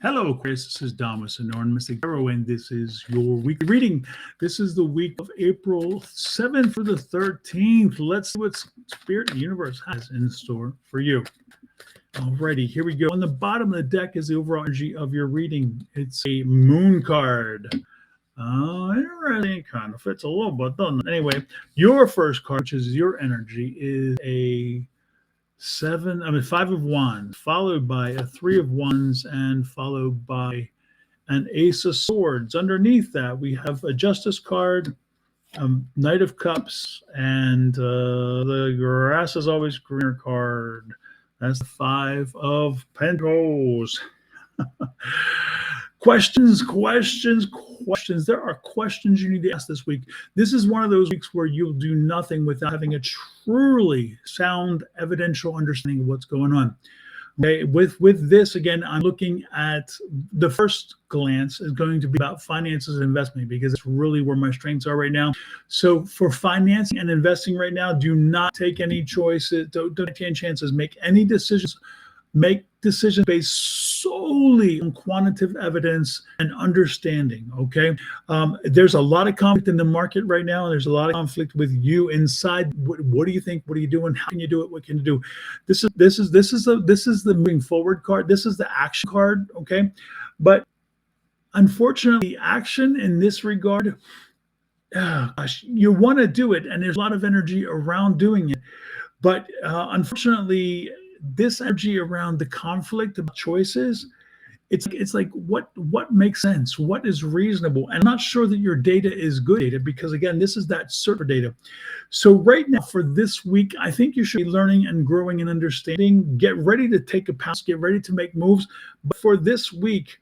Hello, Aquarius. This is Dom with Sonoran Mystic Tarot, and this is your weekly reading. This is the week of April 7th through the 13th. Let's see what Spirit and Universe has in store for you. Alrighty, here we go. On the bottom of the deck is the overall energy of your reading. It's a moon card. Interesting. Kind of fits a little bit, doesn't it? Anyway, your first card, which is your energy, is a five of wands, followed by a three of wands, and followed by an ace of swords. Underneath that, we have a justice card, knight of cups, and the grass is always greener card. That's the five of pentacles. Questions. There are questions you need to ask this week. This is one of those weeks where you'll do nothing without having a truly sound, evidential understanding of what's going on. Okay, with this, again, I'm looking at the first glance is going to be about finances and investment, because it's really where my strengths are right now. So for financing and investing right now, do not take any choices. Don't take any chances. Make any decisions. Make decisions based solely on quantitative evidence and understanding. Okay, there's a lot of conflict in the market right now, and there's a lot of conflict with you inside. What do you think? What are you doing? How can you do it? What can you do? This is the moving forward card. This is the action card. Okay, but unfortunately, action in this regard, gosh, you want to do it, and there's a lot of energy around doing it, but unfortunately, this energy around the conflict of choices, it's like what makes sense, what is reasonable. And I'm not sure that your data is good data, because again, this is that search for data. So right now for this week, I think you should be learning and growing and understanding. Get ready to take a pass, get ready to make moves. But for this week,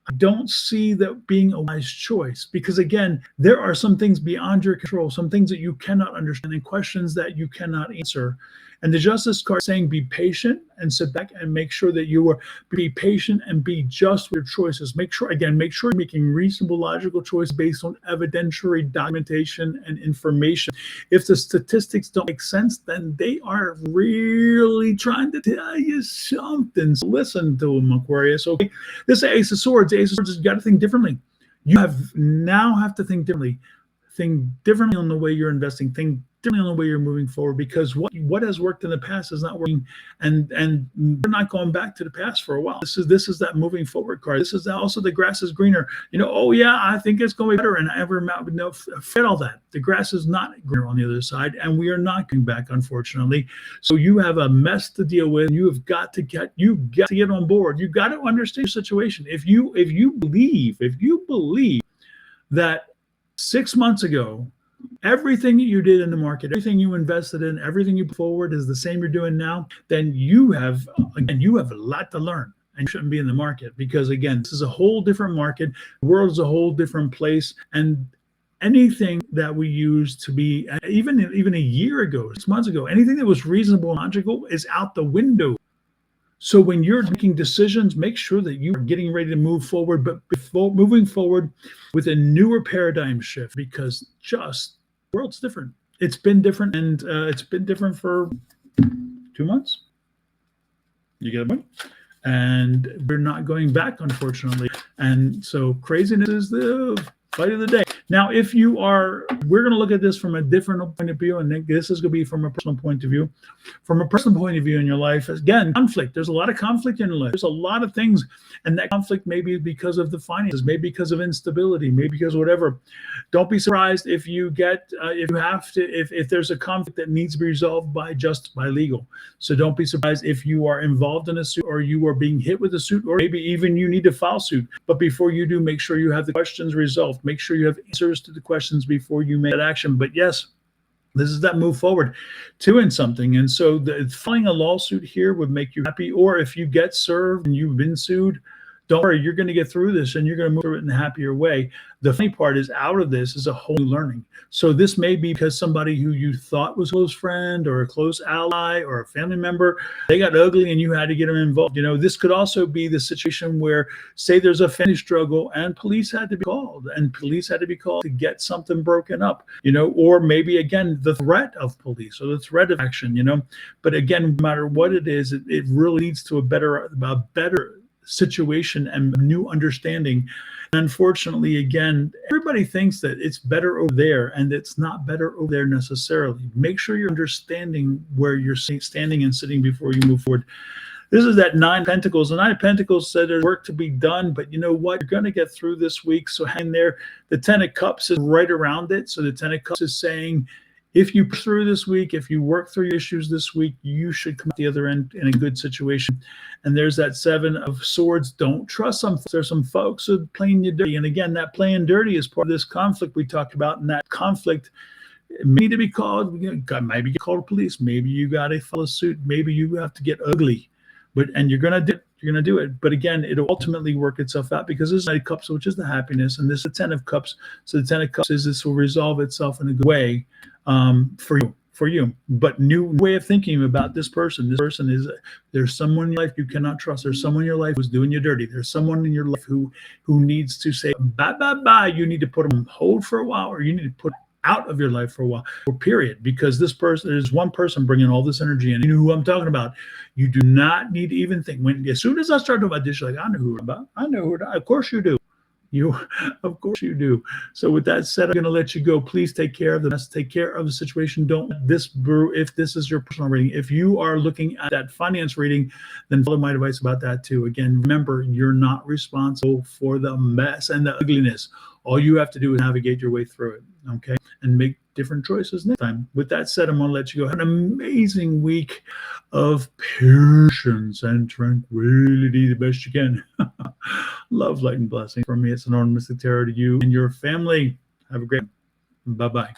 I don't see that being a wise choice, because again, there are some things beyond your control, some things that you cannot understand, and questions that you cannot answer. And the Justice card is saying be patient and sit back and make sure that you are be patient and be just with your choices. Make sure you're making reasonable, logical choices based on evidentiary documentation and information. If the statistics don't make sense, then they are really trying to tell you something. So listen to them, Aquarius. Okay, this is Ace of Swords. Ace of Swords, you got to think differently. You now have to think differently. Think differently on the way you're investing. Think differently on the way you're moving forward, because what has worked in the past is not working, and we're not going back to the past for a while. This is that moving forward card. This is also the grass is greener. Oh yeah, I think it's going to be better, and every amount, no, forget all that. The grass is not greener on the other side, and we are not going back, unfortunately. So you have a mess to deal with. You got to get on board. You got to understand your situation. If you believe that 6 months ago, everything that you did in the market, everything you invested in, everything you put forward is the same you're doing now, then you have a lot to learn, and you shouldn't be in the market, because again, this is a whole different market. The world is a whole different place, and anything that we used to be, even a year ago, 6 months ago, anything that was reasonable and logical is out the window. So when you're making decisions, make sure that you are getting ready to move forward, but before moving forward with a newer paradigm shift, because just the world's different. It's been different, and it's been different for 2 months. You get a point? And we're not going back, unfortunately. And so craziness is the fight of the day. Now, we're going to look at this from a different point of view, and this is going to be from a personal point of view. From a personal point of view in your life, again, conflict. There's a lot of conflict in your life. There's a lot of things, and that conflict may be because of the finances, maybe because of instability, maybe because of whatever. Don't be surprised if if there's a conflict that needs to be resolved by legal. So don't be surprised if you are involved in a suit, or you are being hit with a suit, or maybe even you need to file suit. But before you do, make sure you have the questions resolved. Make sure you have answers to the questions before you make that action. But yes, this is that move forward to in something. And so filing a lawsuit here would make you happy. Or if you get served and you've been sued, don't worry, you're going to get through this, and you're going to move through it in a happier way. The funny part is, out of this is a whole new learning. So this may be because somebody who you thought was a close friend or a close ally or a family member, they got ugly and you had to get them involved. This could also be the situation where, say there's a family struggle and police had to be called, to get something broken up, or maybe again, the threat of police or the threat of action, But again, no matter what it is, it really leads to a better situation and new understanding. And unfortunately, again, everybody thinks that it's better over there, and it's not better over there necessarily. Make sure you're understanding where you're standing and sitting before you move forward. This is that Nine of Pentacles. The Nine of Pentacles said there's work to be done, but you know what? You're going to get through this week, so hang there. The Ten of Cups is right around it. So the Ten of Cups is saying, if you push through this week, if you work through your issues this week, you should come out the other end in a good situation. And there's that Seven of Swords. Don't trust some. There's some folks who are playing you dirty. And again, that playing dirty is part of this conflict we talked about. And that conflict may need to be called. Maybe you call the police. Maybe you got to follow suit. Maybe you have to get ugly. And you're gonna do it. You're gonna do it. But again, it'll ultimately work itself out, because this is Knight of Cups, which is the happiness, and this is the Ten of Cups. So the Ten of Cups is this will resolve itself in a good way for you. But new way of thinking about this person. This person is, there's someone in your life you cannot trust. There's someone in your life who's doing you dirty. There's someone in your life who needs to say bye bye bye. You need to put them on hold for a while, or you need to put out of your life for a while, or period, because this person, there's one person bringing all this energy in. You know who I'm talking about. You do not need to even think. As soon as I start talking about this, you're like, I know who I'm about. I know who. Of course you do. Of course you do. So with that said, I'm going to let you go. Please take care of the mess. Take care of the situation. Don't let this brew. If this is your personal reading, if you are looking at that finance reading, then follow my advice about that too. Again, remember, you're not responsible for the mess and the ugliness. All you have to do is navigate your way through it, okay? And make different choices next time. With that said, I'm going to let you go. Have an amazing week of patience and tranquility, the best you can. Love, light, and blessing. For me, it's an enormous terror to you and your family. Have a great one. Bye-bye.